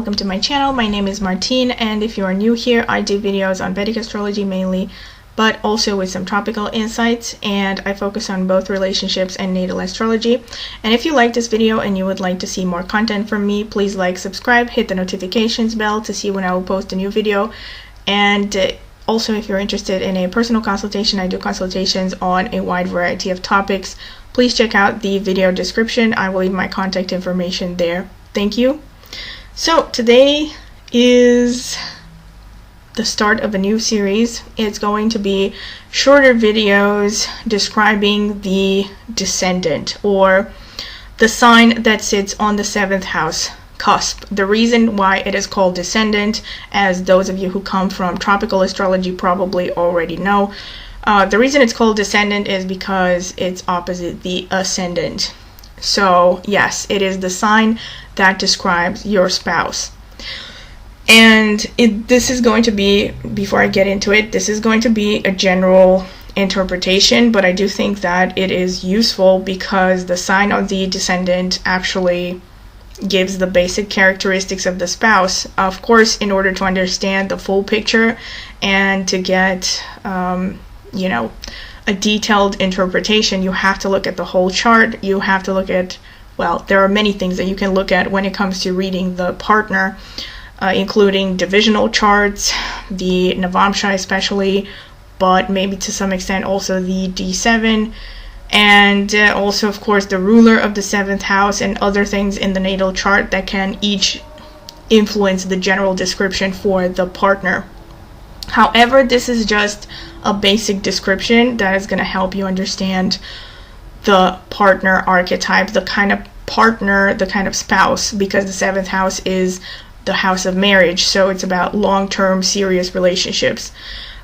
welcome to my channel. My name is Martine, and if you are new here, I do videos on Vedic astrology mainly, but also with some tropical insights, and I focus on both relationships and natal astrology. And if you like this video and you would like to see more content from me, please like, subscribe, hit the notifications bell to see when I will post a new video. And also, if you're interested in a personal consultation, I do consultations on a wide variety of topics. Please check out the video description. I will leave my contact information there. Thank you. So today is the start of a new series. It's going to be shorter videos describing the descendant, or the sign that sits on the 7th house cusp. The reason why it is called descendant, as those of you who come from tropical astrology probably already know, the reason it's called descendant is because it's opposite the ascendant. So yes, it is the sign that describes your spouse. And this is going to be, before I get into it, this is going to be a general interpretation, but I do think that it is useful because the sign of the descendant actually gives the basic characteristics of the spouse. Of course, in order to understand the full picture and to get a detailed interpretation, you have to look at the whole chart. You have to look at, well, there are many things that you can look at when it comes to reading the partner, including divisional charts, the Navamsha especially, but maybe to some extent also the D7, and also, of course, the ruler of the 7th house and other things in the natal chart that can each influence the general description for the partner. However, this is just a basic description that is going to help you understand the partner archetype, the kind of partner, the kind of spouse, because the 7th house is the house of marriage, so it's about long-term serious relationships.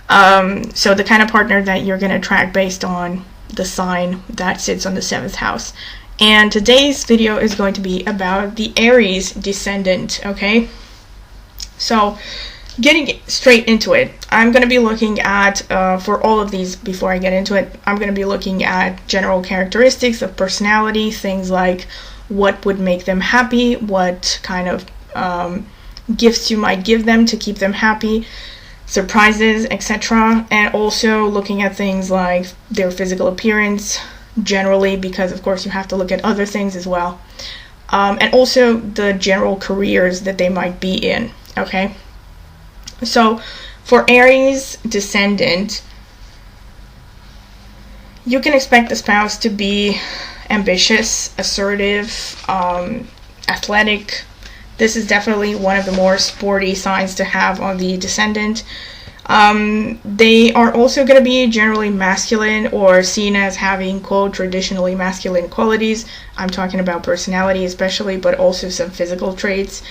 So the kind of partner that you're going to attract based on the sign that sits on the 7th house. And today's video is going to be about the Aries descendant, okay? So getting straight into it, I'm going to be looking at, for all of these, before I get into it, I'm going to be looking at general characteristics of personality, things like what would make them happy, what kind of gifts you might give them to keep them happy, surprises, etc. And also looking at things like their physical appearance generally, because of course you have to look at other things as well. And also the general careers that they might be in, okay? So for Aries descendant, you can expect the spouse to be ambitious, assertive, athletic. This is definitely one of the more sporty signs to have on the descendant. They are also going to be generally masculine, or seen as having, quote, traditionally masculine qualities. I'm talking about personality especially, but also some physical traits.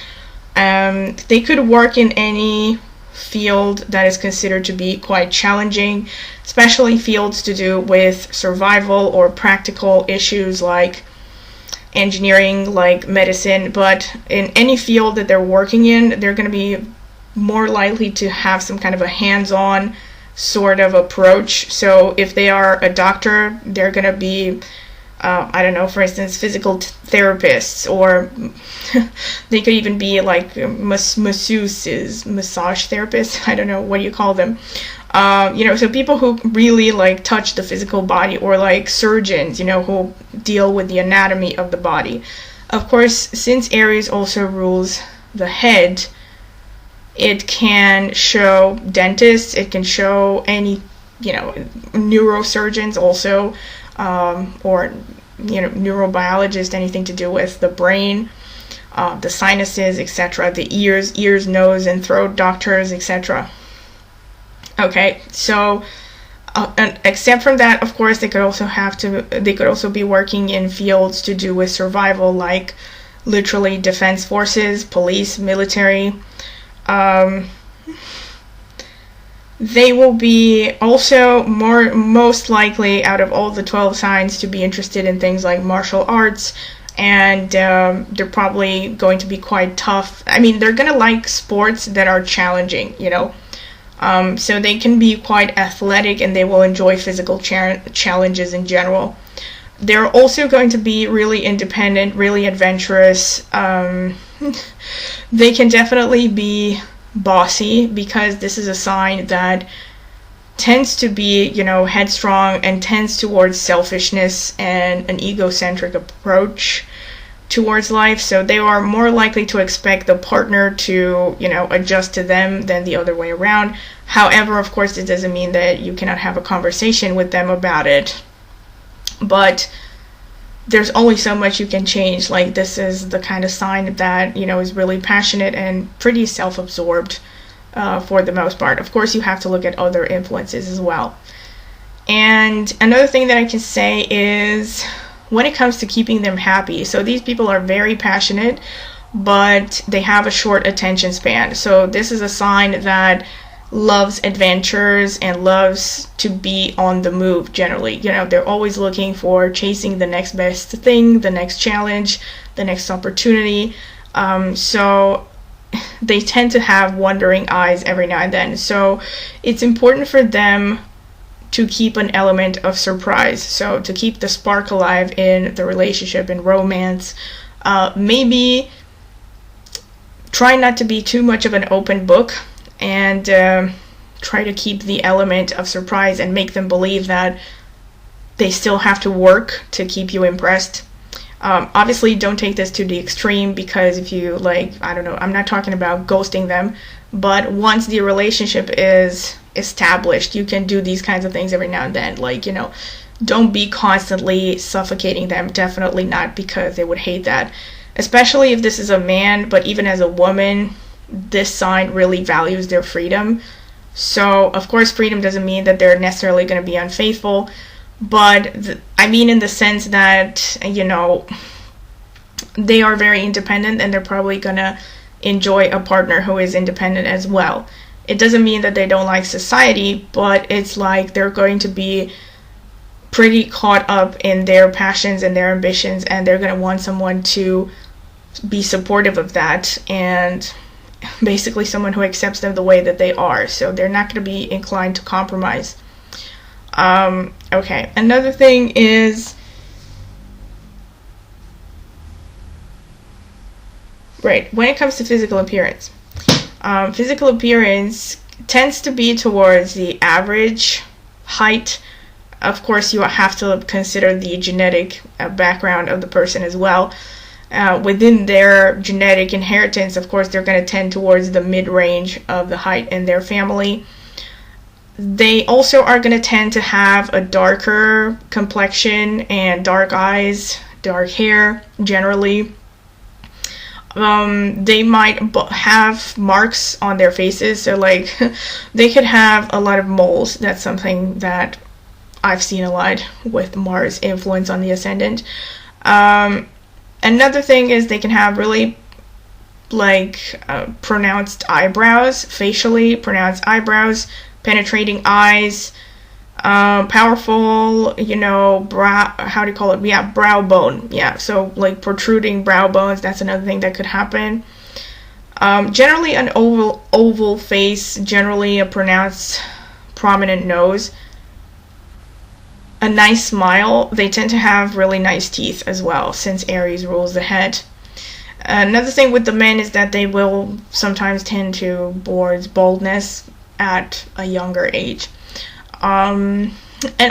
They could work in any field that is considered to be quite challenging, especially fields to do with survival or practical issues like engineering, like medicine. But in any field that they're working in, they're going to be more likely to have some kind of a hands-on sort of approach. So if they are a doctor, they're going to be I don't know, for instance, physical therapists, or they could even be like masseuses, massage therapists, I don't know what you call them. So people who really like touch the physical body, or like surgeons, who deal with the anatomy of the body. Of course, since Aries also rules the head, it can show dentists, it can show any, neurosurgeons also, or neurobiologist, anything to do with the brain, the sinuses, etc., the ears, nose and throat doctors, etc. Okay, so and except from that, of course, they could also be working in fields to do with survival, like literally defense forces, police, military. They will be also most likely, out of all the 12 signs, to be interested in things like martial arts, and they're probably going to be quite tough. I mean, they're going to like sports that are challenging, so they can be quite athletic, and they will enjoy physical challenges in general. They're also going to be really independent, really adventurous, They can definitely be bossy, because this is a sign that tends to be, headstrong and tends towards selfishness and an egocentric approach towards life. So they are more likely to expect the partner to, adjust to them than the other way around. However, of course, it doesn't mean that you cannot have a conversation with them about it. But there's only so much you can change. Like, this is the kind of sign that, is really passionate and pretty self-absorbed for the most part. Of course, you have to look at other influences as well. And another thing that I can say is when it comes to keeping them happy. So these people are very passionate, but they have a short attention span. So this is a sign that loves adventures and loves to be on the move generally. They're always looking for chasing the next best thing, the next challenge, the next opportunity. So they tend to have wandering eyes every now and then. So it's important for them to keep an element of surprise. So to keep the spark alive in the relationship and romance. Maybe try not to be too much of an open book, and try to keep the element of surprise and make them believe that they still have to work to keep you impressed. Obviously, don't take this to the extreme, because if you, I'm not talking about ghosting them, but once the relationship is established, you can do these kinds of things every now and then. Don't be constantly suffocating them. Definitely not, because they would hate that. Especially if this is a man, but even as a woman, this sign really values their freedom. So, of course, freedom doesn't mean that they're necessarily going to be unfaithful, but I mean in the sense that, they are very independent, and they're probably going to enjoy a partner who is independent as well. It doesn't mean that they don't like society, but it's like they're going to be pretty caught up in their passions and their ambitions, and they're going to want someone to be supportive of that, and basically someone who accepts them the way that they are. So they're not going to be inclined to compromise. Okay, another thing is, right, when it comes to physical appearance tends to be towards the average height. Of course, you have to consider the genetic background of the person as well. Within their genetic inheritance, of course, they're going to tend towards the mid-range of the height in their family. They also are going to tend to have a darker complexion and dark eyes, dark hair, generally. They might have marks on their faces, so they could have a lot of moles. That's something that I've seen a lot with Mars influence on the ascendant. Another thing is they can have really pronounced eyebrows, facially pronounced eyebrows, penetrating eyes, powerful, brow bone. Yeah, so protruding brow bones, that's another thing that could happen. Generally an oval face, generally a pronounced, prominent nose, a nice smile. They tend to have really nice teeth as well, since Aries rules the head. Another thing with the men is that they will sometimes tend towards baldness at a younger age. And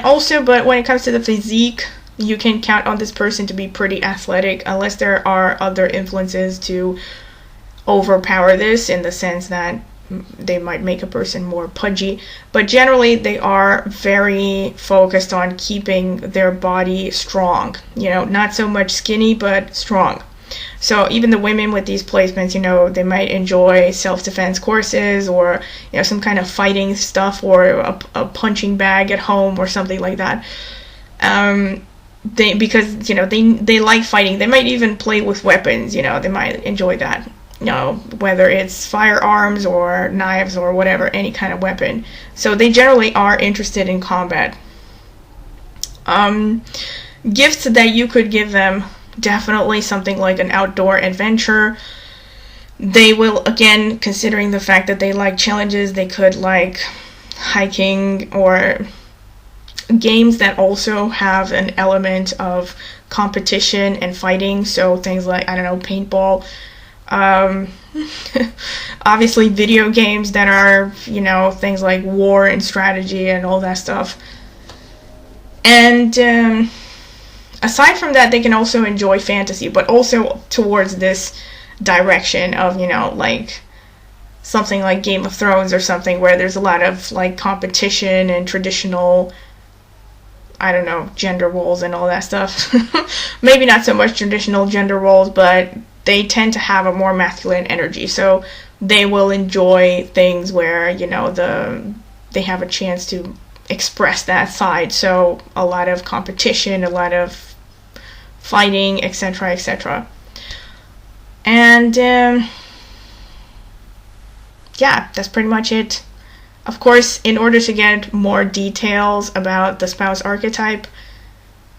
also, but when it comes to the physique, you can count on this person to be pretty athletic, unless there are other influences to overpower this, in the sense that they might make a person more pudgy. But generally, they are very focused on keeping their body strong. Not so much skinny, but strong. So even the women with these placements, they might enjoy self-defense courses, or some kind of fighting stuff, or a punching bag at home or something like that. Because they like fighting. They might even play with weapons. They might enjoy that. Whether it's firearms or knives or whatever, any kind of weapon. So they generally are interested in combat. Gifts that you could give them, definitely something like an outdoor adventure. They will, again, considering the fact that they like challenges, they could like hiking or games that also have an element of competition and fighting. So things like, paintball. Obviously video games that are, you know, things like war and strategy and all that stuff. And aside from that, they can also enjoy fantasy, but also towards this direction of, you know, like something like Game of Thrones or something where there's a lot of like competition and traditional, I don't know, gender roles and all that stuff. Maybe not so much traditional gender roles, but they tend to have a more masculine energy. So they will enjoy things where, you know, they have a chance to express that side. So a lot of competition, a lot of fighting, etc., etc. And yeah, that's pretty much it. Of course, in order to get more details about the spouse archetype,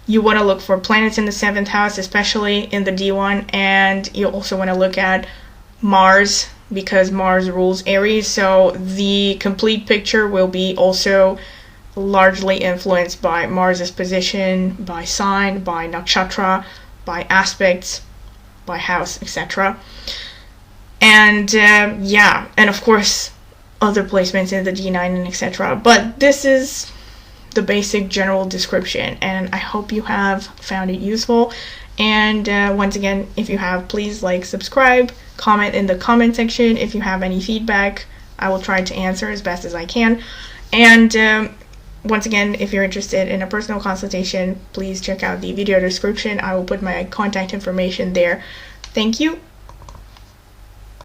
you want to look for planets in the 7th house, especially in the D1, and you also want to look at Mars, because Mars rules Aries, so the complete picture will be also largely influenced by Mars's position, by sign, by nakshatra, by aspects, by house, etc. And yeah, and of course other placements in the D9 and etc. But this is the basic general description, and I hope you have found it useful. And once again, if you have, please like, subscribe, comment in the comment section. If you have any feedback, I will try to answer as best as I can. And once again, if you're interested in a personal consultation, please check out the video description. I will put my contact information there. Thank you.